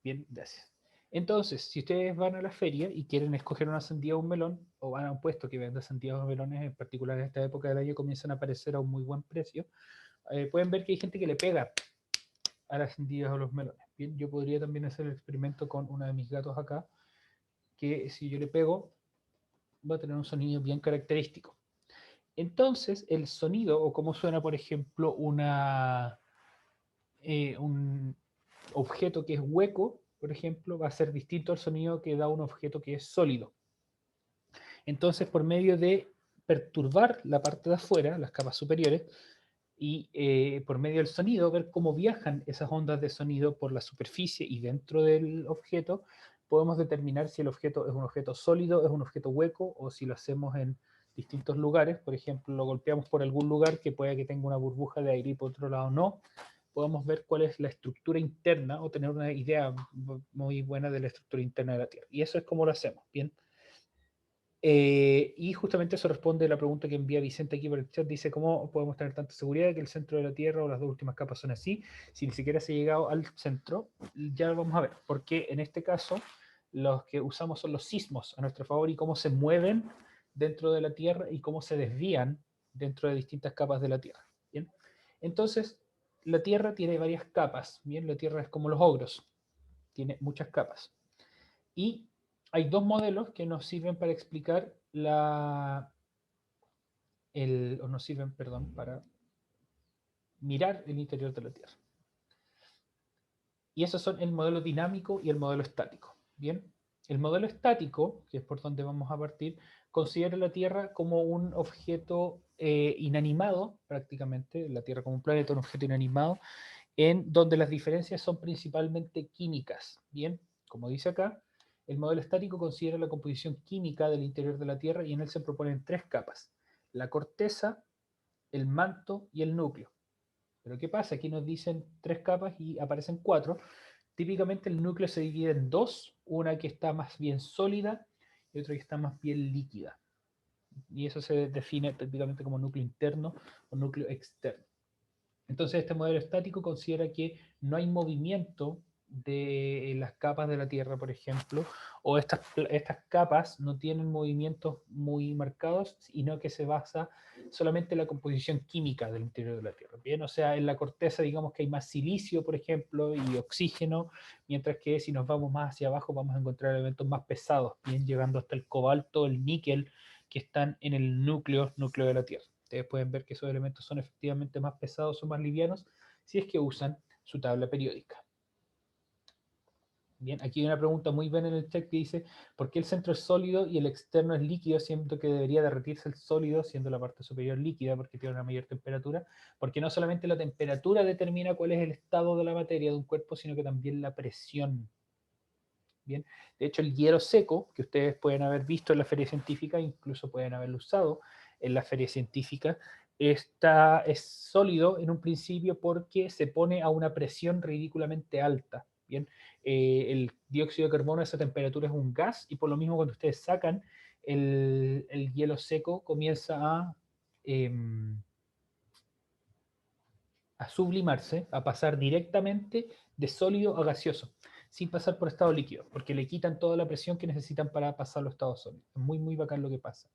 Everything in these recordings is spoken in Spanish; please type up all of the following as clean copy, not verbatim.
Bien, gracias. Entonces, si ustedes van a la feria y quieren escoger una sandía o un melón, o van a un puesto que venda sandías o melones, en particular en esta época del año comienzan a aparecer a un muy buen precio, pueden ver que hay gente que le pega a las sandías o los melones. Bien, yo podría también hacer el experimento con uno de mis gatos acá, que si yo le pego, va a tener un sonido bien característico. Entonces, el sonido, o cómo suena, por ejemplo, un objeto que es hueco, por ejemplo, va a ser distinto al sonido que da un objeto que es sólido. Entonces, por medio de perturbar la parte de afuera, las capas superiores, y por medio del sonido, ver cómo viajan esas ondas de sonido por la superficie y dentro del objeto, podemos determinar si el objeto es un objeto sólido, es un objeto hueco, o si lo hacemos en distintos lugares, por ejemplo, lo golpeamos por algún lugar que pueda que tenga una burbuja de aire y por otro lado no, podemos ver cuál es la estructura interna o tener una idea muy buena de la estructura interna de la Tierra. Y eso es como lo hacemos, ¿bien? Y justamente eso responde a la pregunta que envía Vicente aquí por el chat. Dice, ¿cómo podemos tener tanta seguridad de que el centro de la Tierra o las dos últimas capas son así? Si ni siquiera se ha llegado al centro, ya lo vamos a ver. Porque en este caso, los que usamos son los sismos a nuestro favor y cómo se mueven dentro de la Tierra y cómo se desvían dentro de distintas capas de la Tierra. ¿Bien? Entonces, la Tierra tiene varias capas. ¿Bien? La Tierra es como los ogros. Tiene muchas capas. Y hay dos modelos que nos sirven para explicar o nos sirven, perdón, para mirar el interior de la Tierra. Y esos son el modelo dinámico y el modelo estático. Bien, el modelo estático, que es por donde vamos a partir, considera la Tierra como un objeto inanimado, prácticamente, la Tierra como un planeta, un objeto inanimado, en donde las diferencias son principalmente químicas. Bien, como dice acá, el modelo estático considera la composición química del interior de la Tierra y en él se proponen tres capas: la corteza, el manto y el núcleo. Pero ¿qué pasa? Aquí nos dicen tres capas y aparecen cuatro. Típicamente el núcleo se divide en dos, una que está más bien sólida y otra que está más bien líquida. Y eso se define típicamente como núcleo interno o núcleo externo. Entonces este modelo estático considera que no hay movimiento de las capas de la Tierra, por ejemplo, o estas capas no tienen movimientos muy marcados, sino que se basa solamente en la composición química del interior de la Tierra. Bien, o sea, en la corteza digamos que hay más silicio, por ejemplo, y oxígeno, mientras que si nos vamos más hacia abajo vamos a encontrar elementos más pesados, bien llegando hasta el cobalto, el níquel, que están en el núcleo de la Tierra. Ustedes pueden ver que esos elementos son efectivamente más pesados o más livianos si es que usan su tabla periódica. Bien, aquí hay una pregunta muy buena en el chat que dice, ¿por qué el centro es sólido y el externo es líquido, siendo que debería derretirse el sólido, siendo la parte superior líquida porque tiene una mayor temperatura? Porque no solamente la temperatura determina cuál es el estado de la materia de un cuerpo, sino que también la presión. Bien, de hecho el hielo seco, que ustedes pueden haber visto en la feria científica, incluso pueden haberlo usado en la feria científica, es sólido en un principio porque se pone a una presión ridículamente alta. Bien, el dióxido de carbono a esa temperatura es un gas y por lo mismo cuando ustedes sacan el hielo seco comienza a sublimarse, a pasar directamente de sólido a gaseoso, sin pasar por estado líquido, porque le quitan toda la presión que necesitan para pasar los estados sólidos. Es muy, muy bacán lo que pasa.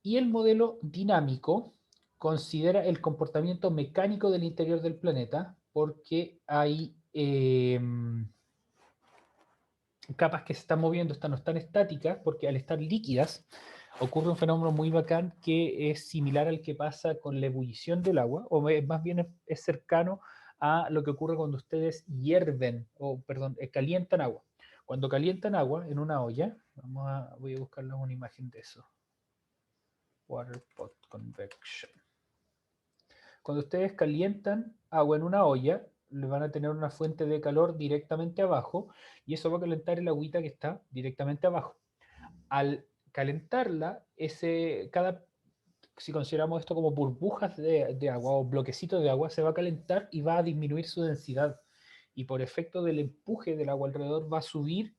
Y el modelo dinámico considera el comportamiento mecánico del interior del planeta, porque hay capas que se están moviendo, no están estáticas, porque al estar líquidas ocurre un fenómeno muy bacán que es similar al que pasa con la ebullición del agua, o más bien es cercano a lo que ocurre cuando ustedes hierven, o perdón, calientan agua. Cuando calientan agua en una olla, voy a buscarles una imagen de eso. Water pot convection. Cuando ustedes calientan agua en una olla, le van a tener una fuente de calor directamente abajo y eso va a calentar el agüita que está directamente abajo. Al calentarla, si consideramos esto como burbujas de agua o bloquecitos de agua, se va a calentar y va a disminuir su densidad. Y por efecto del empuje del agua alrededor va a subir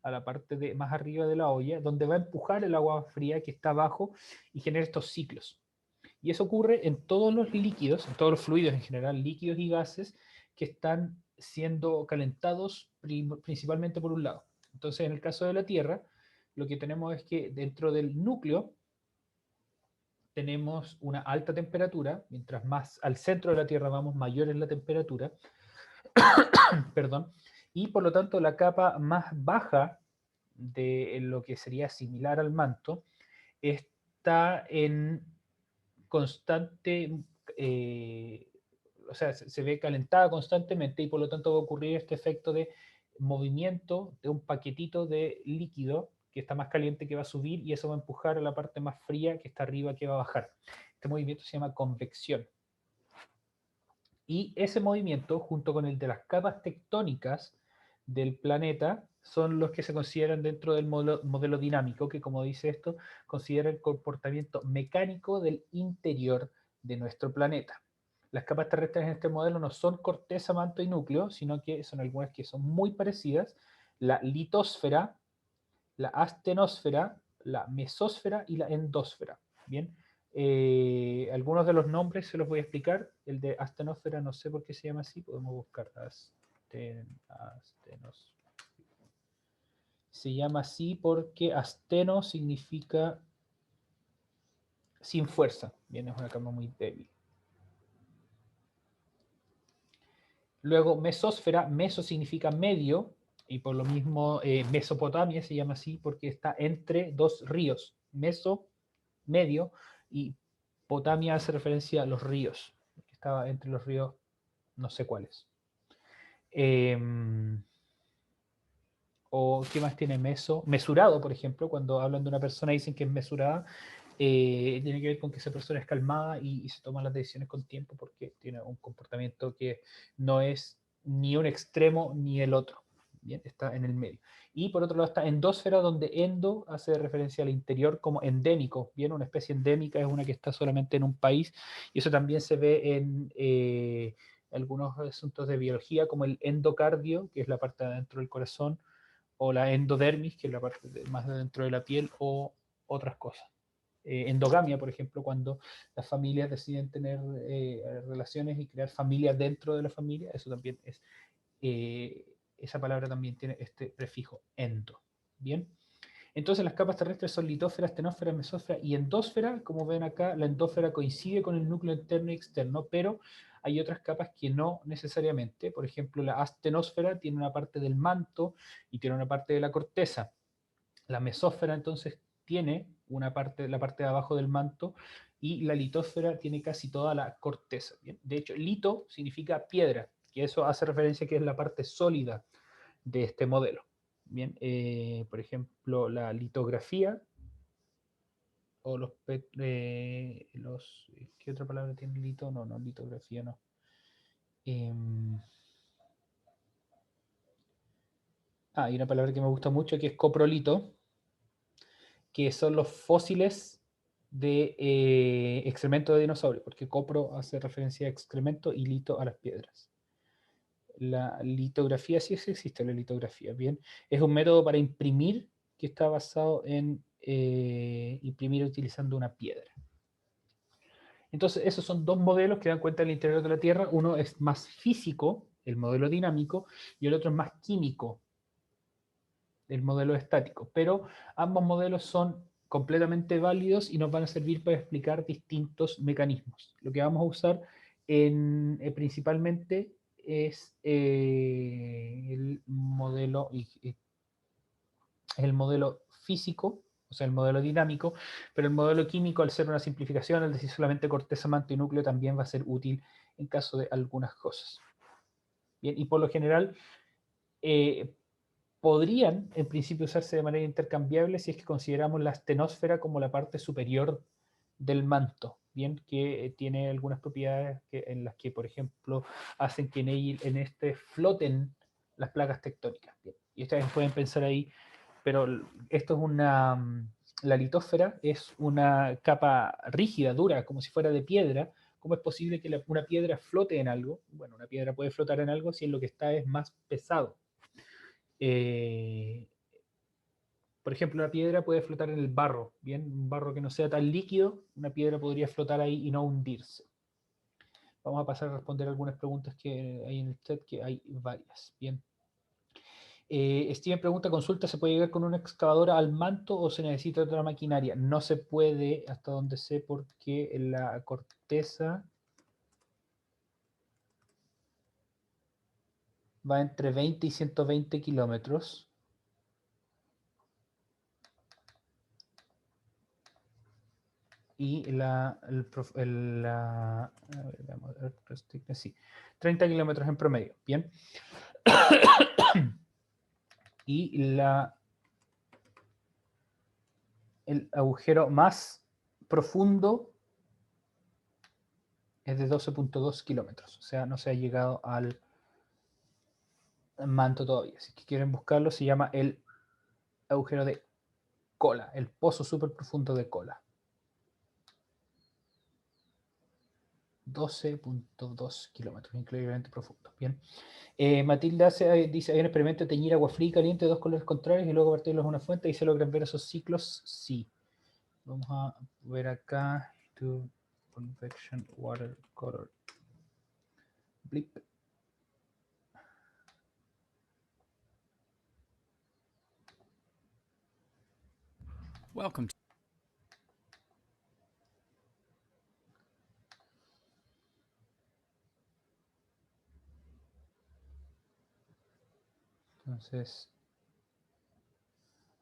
a la parte más arriba de la olla, donde va a empujar el agua fría que está abajo y genera estos ciclos. Y eso ocurre en todos los líquidos, en todos los fluidos en general, líquidos y gases, que están siendo calentados principalmente por un lado. Entonces, en el caso de la Tierra, lo que tenemos es que dentro del núcleo tenemos una alta temperatura, mientras más al centro de la Tierra vamos, mayor es la temperatura, perdón, y por lo tanto la capa más baja de lo que sería similar al manto está en constante, eh, o sea, se ve calentada constantemente y por lo tanto va a ocurrir este efecto de movimiento de un paquetito de líquido que está más caliente que va a subir y eso va a empujar a la parte más fría que está arriba que va a bajar. Este movimiento se llama convección. Y ese movimiento, junto con el de las capas tectónicas del planeta, son los que se consideran dentro del modelo dinámico, que como dice esto, considera el comportamiento mecánico del interior de nuestro planeta. Las capas terrestres en este modelo no son corteza, manto y núcleo, sino que son algunas que son muy parecidas: la litosfera, la astenosfera, la mesósfera y la endósfera. Bien, algunos de los nombres se los voy a explicar. El de astenosfera no sé por qué se llama así, podemos buscar astenos. Se llama así porque asteno significa sin fuerza. Bien, es una cama muy débil. Luego mesósfera, meso significa medio, y por lo mismo Mesopotamia se llama así porque está entre dos ríos. Meso, medio, y Potamia hace referencia a los ríos, que estaba entre los ríos no sé cuáles. O qué más tiene meso, mesurado, por ejemplo, cuando hablan de una persona y dicen que es mesurada, tiene que ver con que esa persona es calmada y se toman las decisiones con tiempo porque tiene un comportamiento que no es ni un extremo ni el otro. Bien, está en el medio. Y por otro lado está endósfera, donde endo hace referencia al interior como endémico. Bien, una especie endémica es una que está solamente en un país, y eso también se ve en algunos asuntos de biología, como el endocardio, que es la parte de adentro del corazón, o la endodermis, que es la parte más de dentro de la piel, o otras cosas. Endogamia, por ejemplo, cuando las familias deciden tener relaciones y crear familias dentro de la familia, eso también es, esa palabra también tiene este prefijo endo. Bien, entonces las capas terrestres son litósfera, astenósfera, mesósfera y endósfera. Como ven acá, la endósfera coincide con el núcleo interno y externo, pero hay otras capas que no necesariamente. Por ejemplo, la astenósfera tiene una parte del manto y tiene una parte de la corteza. La mesósfera entonces tiene una parte, la parte de abajo del manto, y la litósfera tiene casi toda la corteza. ¿Bien? De hecho, lito significa piedra, que eso hace referencia a que es la parte sólida de este modelo. Bien, por ejemplo, la litografía o ¿qué otra palabra tiene lito? No, no, litografía no. Hay una palabra que me gusta mucho que es coprolito, que son los fósiles de excremento de dinosaurio, porque copro hace referencia a excremento y lito a las piedras. La litografía, sí existe la litografía, bien. Es un método para imprimir que está basado en imprimir utilizando una piedra. Entonces, esos son dos modelos que dan cuenta del interior de la Tierra. Uno es más físico, el modelo dinámico, y el otro es más químico, el modelo estático. Pero ambos modelos son completamente válidos y nos van a servir para explicar distintos mecanismos. Lo que vamos a usar principalmente es el modelo físico, o sea, el modelo dinámico, pero el modelo químico, al ser una simplificación, al decir solamente corteza, manto y núcleo, también va a ser útil en caso de algunas cosas. Bien, y por lo general eh, podrían en principio usarse de manera intercambiable si es que consideramos la astenosfera como la parte superior del manto, bien, que tiene algunas propiedades en las que, por ejemplo, hacen que en este floten las placas tectónicas. Bien. Y ustedes pueden pensar ahí, pero esto es la litósfera es una capa rígida, dura, como si fuera de piedra. ¿Cómo es posible que una piedra flote en algo? Bueno, una piedra puede flotar en algo si en lo que está es más pesado. Eh, por ejemplo, una piedra puede flotar en el barro, bien, un barro que no sea tan líquido, una piedra podría flotar ahí y no hundirse. Vamos a pasar a responder algunas preguntas que hay en el chat, que hay varias. Bien. Steven pregunta, consulta, ¿se puede llegar con una excavadora al manto o se necesita otra maquinaria? No se puede, hasta donde sé, porque la corteza va entre 20 y 120 kilómetros. Y a ver, vamos a ver, sí, 30 kilómetros en promedio. Bien. Y el agujero más profundo es de 12.2 kilómetros. O sea, no se ha llegado al manto todavía. Si quieren buscarlo, se llama el agujero de Kola, el pozo súper profundo de Kola. 12.2 kilómetros, increíblemente profundo. Bien. Matilda dice, hay un experimento de teñir agua fría y caliente de dos colores contrarios y luego partirlos a una fuente y se logran ver esos ciclos. Sí. Vamos a ver acá. To convection water color. Blip. Welcome. Entonces,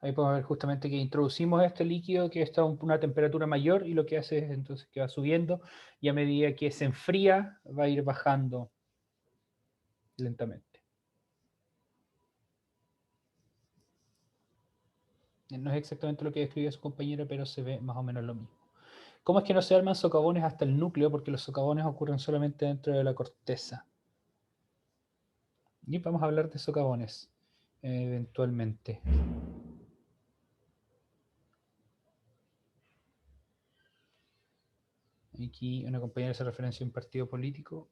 ahí podemos ver justamente que introducimos este líquido que está a una temperatura mayor y lo que hace es entonces que va subiendo y a medida que se enfría va a ir bajando lentamente. No es exactamente lo que describió su compañero, pero se ve más o menos lo mismo. ¿Cómo es que no se arman socavones hasta el núcleo? Porque los socavones ocurren solamente dentro de la corteza. Y vamos a hablar de socavones eventualmente. Aquí una compañera hace referencia a un partido político.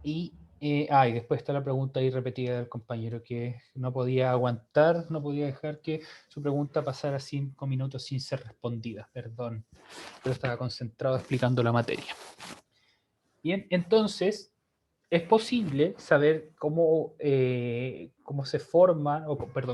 Y después está la pregunta ahí repetida del compañero que no podía aguantar, no podía dejar que su pregunta pasara 5 minutos sin ser respondida. Perdón, pero estaba concentrado explicando la materia. Bien, entonces es posible saber cómo se forman,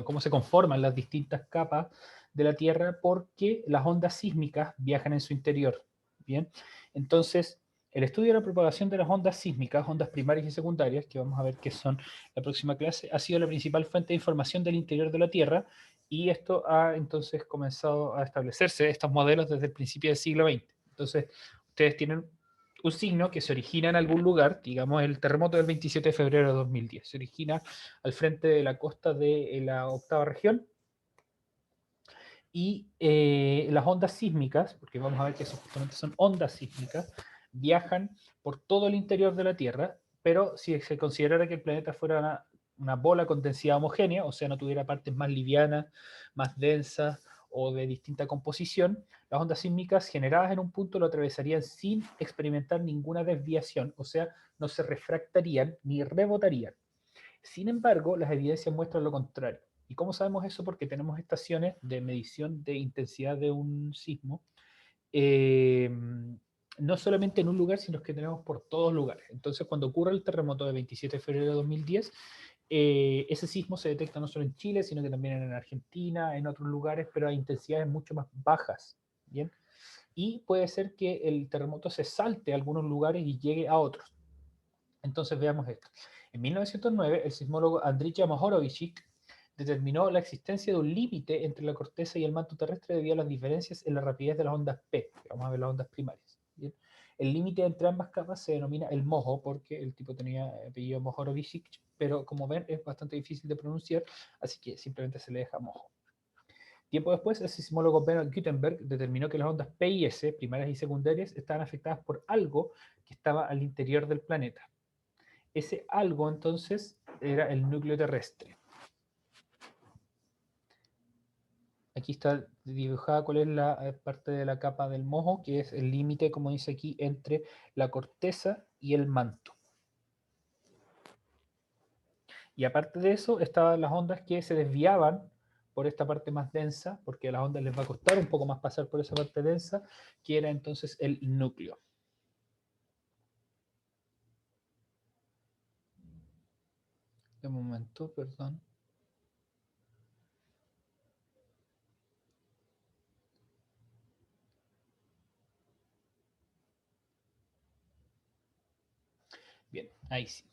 cómo se conforman las distintas capas de la Tierra porque las ondas sísmicas viajan en su interior. Bien, entonces el estudio de la propagación de las ondas sísmicas, ondas primarias y secundarias, que vamos a ver qué son la próxima clase, ha sido la principal fuente de información del interior de la Tierra y esto ha entonces comenzado a establecerse, estos modelos desde el principio del siglo XX. Entonces, ustedes tienen un signo que se origina en algún lugar, digamos el terremoto del 27 de febrero de 2010, se origina al frente de la costa de la octava región, y las ondas sísmicas, porque vamos a ver que eso justamente son ondas sísmicas, viajan por todo el interior de la Tierra, pero si se considerara que el planeta fuera una bola con densidad homogénea, o sea, no tuviera partes más livianas, más densas o de distinta composición, las ondas sísmicas generadas en un punto lo atravesarían sin experimentar ninguna desviación, o sea, no se refractarían ni rebotarían. Sin embargo, las evidencias muestran lo contrario. ¿Y cómo sabemos eso? Porque tenemos estaciones de medición de intensidad de un sismo, eh, no solamente en un lugar, sino que tenemos por todos lugares. Entonces, cuando ocurre el terremoto de 27 de febrero de 2010, ese sismo se detecta no solo en Chile, sino que también en Argentina, en otros lugares, pero a intensidades mucho más bajas. ¿Bien? Y puede ser que el terremoto se salte a algunos lugares y llegue a otros. Entonces veamos esto. En 1909, el sismólogo Andrija Mohorovičić determinó la existencia de un límite entre la corteza y el manto terrestre debido a las diferencias en la rapidez de las ondas P. Vamos a ver las ondas primarias. ¿Bien? El límite entre ambas capas se denomina el mojo, porque el tipo tenía apellido Mohorovičić, pero como ven es bastante difícil de pronunciar, así que simplemente se le deja mojo. Tiempo después, el sismólogo Bernard Gutenberg determinó que las ondas P y S, primarias y secundarias, estaban afectadas por algo que estaba al interior del planeta. Ese algo entonces era el núcleo terrestre. Aquí está dibujada cuál es la parte de la capa del mojo, que es el límite, como dice aquí, entre la corteza y el manto. Y aparte de eso, estaban las ondas que se desviaban por esta parte más densa, porque a las ondas les va a costar un poco más pasar por esa parte densa, que era entonces el núcleo. De momento, perdón. Bien, ahí sí.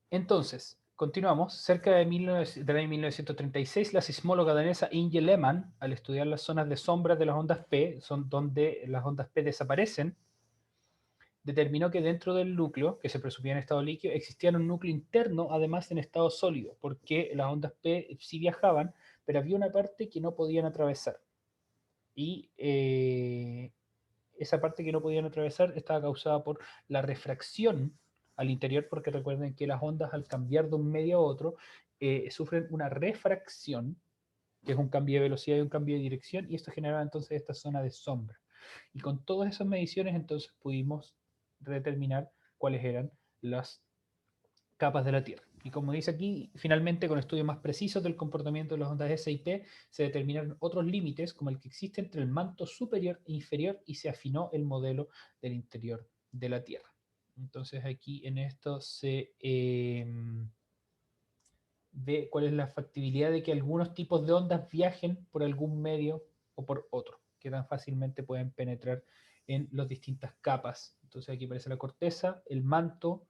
Entonces, continuamos. Cerca del año 1936, la sismóloga danesa Inge Lehmann, al estudiar las zonas de sombras de las ondas P, son donde las ondas P desaparecen, determinó que dentro del núcleo, que se presupía en estado líquido, existía un núcleo interno, además en estado sólido, porque las ondas P sí viajaban, pero había una parte que no podían atravesar. Y esa parte que no podían atravesar estaba causada por la refracción al interior, porque recuerden que las ondas al cambiar de un medio a otro sufren una refracción, que es un cambio de velocidad y un cambio de dirección, y esto generaba entonces esta zona de sombra. Y con todas esas mediciones entonces pudimos determinar cuáles eran las capas de la Tierra. Y como dice aquí, finalmente con estudios más precisos del comportamiento de las ondas S y P, se determinaron otros límites como el que existe entre el manto superior e inferior y se afinó el modelo del interior de la Tierra. Entonces aquí en esto se ve cuál es la factibilidad de que algunos tipos de ondas viajen por algún medio o por otro, que tan fácilmente pueden penetrar en las distintas capas. Entonces aquí aparece la corteza, el manto,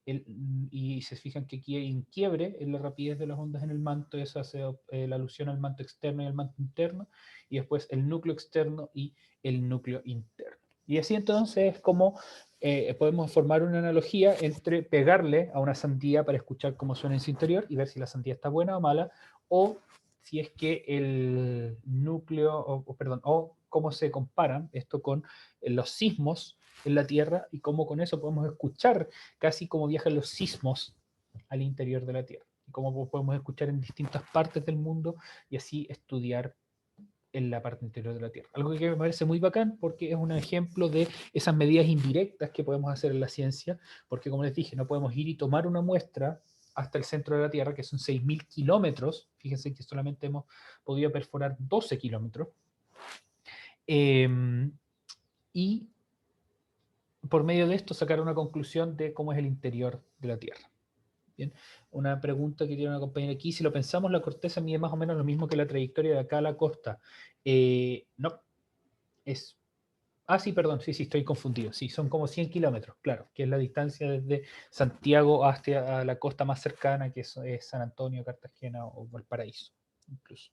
y se fijan que aquí hay un quiebre en la rapidez de las ondas en el manto, eso hace la alusión al manto externo y al manto interno, y después el núcleo externo y el núcleo interno. Y así entonces es como podemos formar una analogía entre pegarle a una sandía para escuchar cómo suena en su interior y ver si la sandía está buena o mala, o si es que el núcleo, perdón, o cómo se comparan esto con los sismos en la Tierra y cómo con eso podemos escuchar casi como viajan los sismos al interior de la Tierra y cómo podemos escuchar en distintas partes del mundo y así estudiar en la parte interior de la Tierra. Algo que me parece muy bacán porque es un ejemplo de esas medidas indirectas que podemos hacer en la ciencia, porque como les dije, no podemos ir y tomar una muestra hasta el centro de la Tierra, que son 6.000 kilómetros, fíjense que solamente hemos podido perforar 12 kilómetros, y por medio de esto sacar una conclusión de cómo es el interior de la Tierra. Bien, una pregunta que tiene una compañera aquí, si lo pensamos, la corteza mide más o menos lo mismo que la trayectoria de acá a la costa. No, es... Ah, sí, perdón, sí, estoy confundido. Sí, son como 100 kilómetros, claro, que es la distancia desde Santiago hasta la costa más cercana, que es San Antonio, Cartagena o Valparaíso, incluso.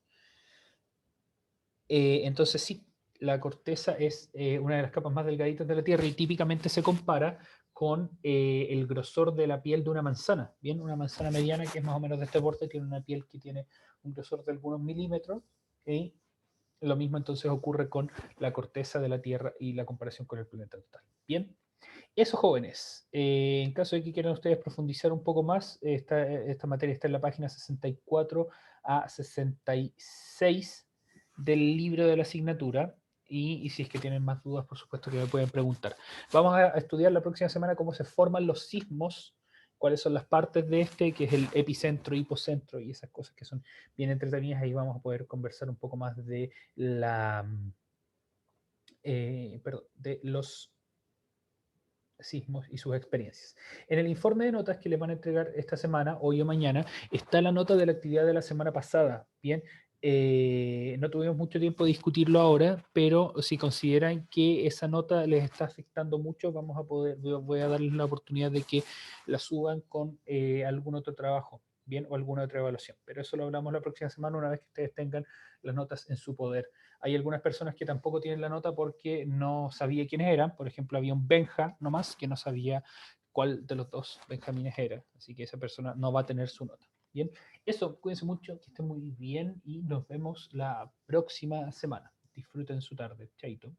Entonces sí, la corteza es una de las capas más delgaditas de la Tierra y típicamente se compara con el grosor de la piel de una manzana. Bien, una manzana mediana que es más o menos de este porte tiene una piel que tiene un grosor de algunos milímetros y lo mismo entonces ocurre con la corteza de la Tierra y la comparación con el planeta total. Bien, eso jóvenes. En caso de que quieran ustedes profundizar un poco más, esta materia está en la página 64 a 66 del libro de la asignatura. Y si es que tienen más dudas, por supuesto que me pueden preguntar. Vamos a estudiar la próxima semana cómo se forman los sismos, cuáles son las partes de este, que es el epicentro, hipocentro y esas cosas que son bien entretenidas. Ahí vamos a poder conversar un poco más de de los sismos y sus experiencias. En el informe de notas que les van a entregar esta semana, hoy o mañana, está la nota de la actividad de la semana pasada. Bien, no tuvimos mucho tiempo de discutirlo ahora, pero si consideran que esa nota les está afectando mucho, vamos a poder, voy a darles la oportunidad de que la suban con algún otro trabajo, bien, o alguna otra evaluación. Pero eso lo hablamos la próxima semana una vez que ustedes tengan las notas en su poder. Hay algunas personas que tampoco tienen la nota porque no sabía quiénes eran. Por ejemplo, había un Benja nomás que no sabía cuál de los dos Benjamines era. Así que esa persona no va a tener su nota. Bien, eso, cuídense mucho, que estén muy bien y nos vemos la próxima semana. Disfruten su tarde. Chaito.